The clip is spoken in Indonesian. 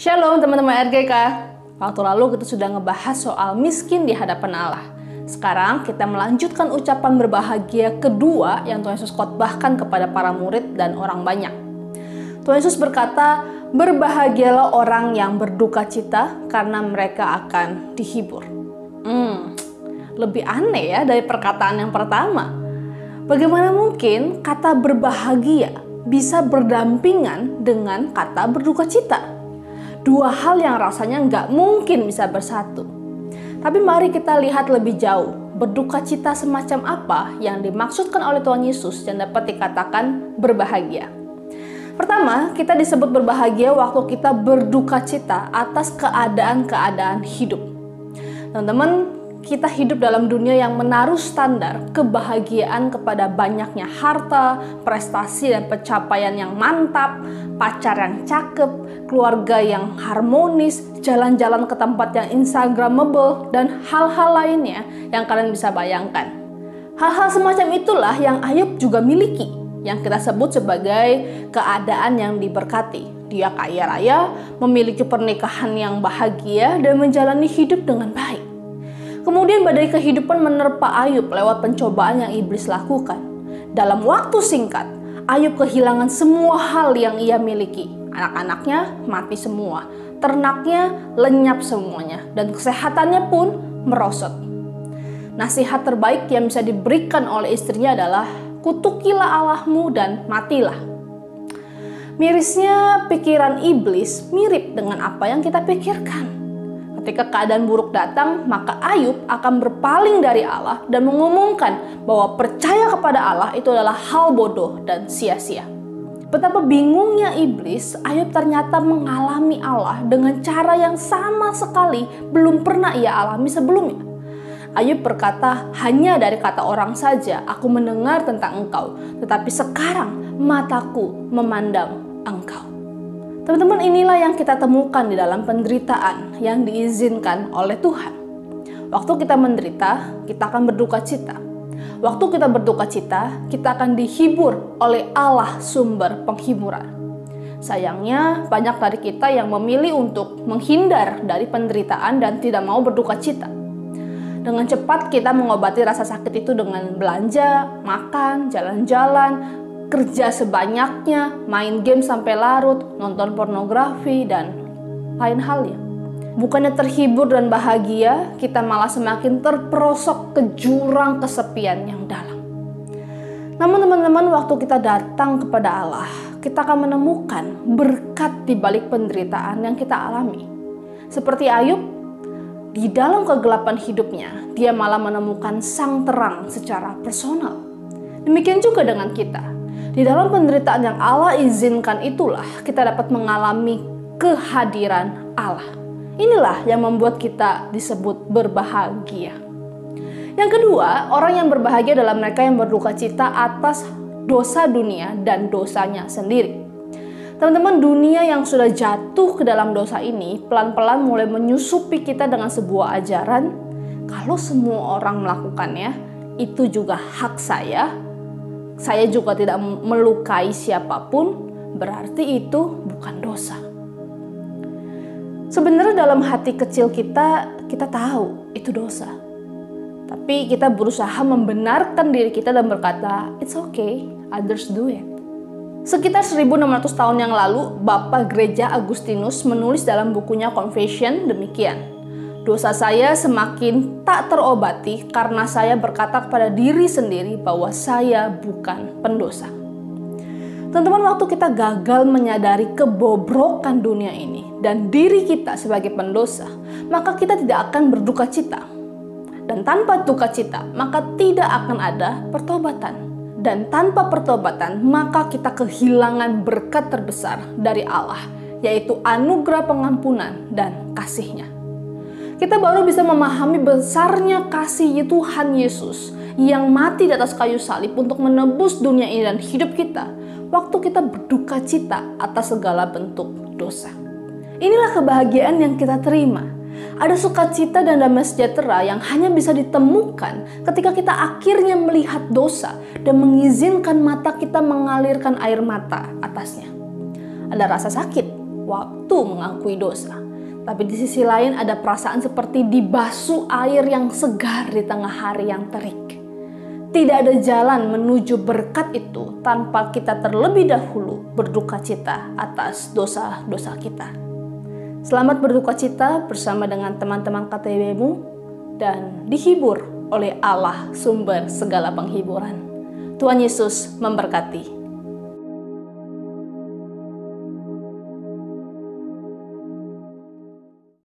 Shalom teman-teman RGK. Waktu lalu kita sudah ngebahas soal miskin di hadapan Allah. Sekarang kita melanjutkan ucapan berbahagia kedua yang Tuhan Yesus khotbahkan kepada para murid dan orang banyak. Tuhan Yesus berkata, berbahagialah orang yang berduka cita karena mereka akan dihibur. Lebih aneh ya dari perkataan yang pertama. Bagaimana mungkin kata berbahagia bisa berdampingan dengan kata berduka cita? Dua hal yang rasanya nggak mungkin bisa bersatu. Tapi mari kita lihat lebih jauh, berduka cita semacam apa yang dimaksudkan oleh Tuhan Yesus yang dapat dikatakan berbahagia. Pertama, kita disebut berbahagia waktu kita berduka cita atas keadaan-keadaan hidup. Teman-teman, kita hidup dalam dunia yang menaruh standar kebahagiaan kepada banyaknya harta, prestasi dan pencapaian yang mantap, pacar yang cakep, keluarga yang harmonis, jalan-jalan ke tempat yang instagramable, dan hal-hal lainnya yang kalian bisa bayangkan. Hal-hal semacam itulah yang Ayub juga miliki, yang kita sebut sebagai keadaan yang diberkati. Dia kaya raya, memiliki pernikahan yang bahagia, dan menjalani hidup dengan baik. Kemudian badai kehidupan menerpa Ayub lewat pencobaan yang iblis lakukan. Dalam waktu singkat, Ayub kehilangan semua hal yang ia miliki. Anak-anaknya mati semua, ternaknya lenyap semuanya, dan kesehatannya pun merosot. Nasihat terbaik yang bisa diberikan oleh istrinya adalah, kutukilah Allahmu dan matilah. Mirisnya pikiran iblis mirip dengan apa yang kita pikirkan. Ketika keadaan buruk datang, maka Ayub akan berpaling dari Allah dan mengumumkan bahwa percaya kepada Allah itu adalah hal bodoh dan sia-sia. Betapa bingungnya iblis, Ayub ternyata mengalami Allah dengan cara yang sama sekali belum pernah ia alami sebelumnya. Ayub berkata, hanya dari kata orang saja aku mendengar tentang engkau, tetapi sekarang mataku memandang engkau. Teman-teman, inilah yang kita temukan di dalam penderitaan yang diizinkan oleh Tuhan. Waktu kita menderita, kita akan berduka cita. Waktu kita berduka cita, kita akan dihibur oleh Allah sumber penghiburan. Sayangnya, banyak dari kita yang memilih untuk menghindar dari penderitaan dan tidak mau berduka cita. Dengan cepat kita mengobati rasa sakit itu dengan belanja, makan, jalan-jalan, kerja sebanyaknya, main game sampai larut, nonton pornografi, dan lain halnya. Bukannya terhibur dan bahagia, kita malah semakin terperosok ke jurang kesepian yang dalam. Namun teman-teman, waktu kita datang kepada Allah, kita akan menemukan berkat di balik penderitaan yang kita alami. Seperti Ayub, di dalam kegelapan hidupnya, dia malah menemukan sang terang secara personal. Demikian juga dengan kita. Di dalam penderitaan yang Allah izinkan itulah kita dapat mengalami kehadiran Allah. Inilah yang membuat kita disebut berbahagia. Yang kedua, orang yang berbahagia adalah mereka yang berduka cita atas dosa dunia dan dosanya sendiri. Teman-teman, dunia yang sudah jatuh ke dalam dosa ini pelan-pelan mulai menyusupi kita dengan sebuah ajaran, kalau semua orang melakukannya, itu juga hak saya juga tidak melukai siapapun, berarti itu bukan dosa. Sebenarnya dalam hati kecil kita tahu itu dosa. Tapi kita berusaha membenarkan diri kita dan berkata, it's okay, others do it. Sekitar 1600 tahun yang lalu, Bapak Gereja Agustinus menulis dalam bukunya Confession demikian. Dosa saya semakin tak terobati karena saya berkata kepada diri sendiri bahwa saya bukan pendosa. Teman-teman, waktu kita gagal menyadari kebobrokan dunia ini dan diri kita sebagai pendosa, maka kita tidak akan berduka cita. Dan tanpa duka cita, maka tidak akan ada pertobatan. Dan tanpa pertobatan, maka kita kehilangan berkat terbesar dari Allah, yaitu anugerah pengampunan dan kasih-Nya. Kita baru bisa memahami besarnya kasih Tuhan Yesus yang mati di atas kayu salib untuk menebus dunia ini dan hidup kita waktu kita berduka cita atas segala bentuk dosa. Inilah kebahagiaan yang kita terima. Ada sukacita dan damai sejahtera yang hanya bisa ditemukan ketika kita akhirnya melihat dosa dan mengizinkan mata kita mengalirkan air mata atasnya. Ada rasa sakit, waktu mengakui dosa. Tapi di sisi lain ada perasaan seperti dibasuh air yang segar di tengah hari yang terik. Tidak ada jalan menuju berkat itu tanpa kita terlebih dahulu berduka cita atas dosa-dosa kita. Selamat berduka cita bersama dengan teman-teman KTB-mu dan dihibur oleh Allah sumber segala penghiburan. Tuhan Yesus memberkati.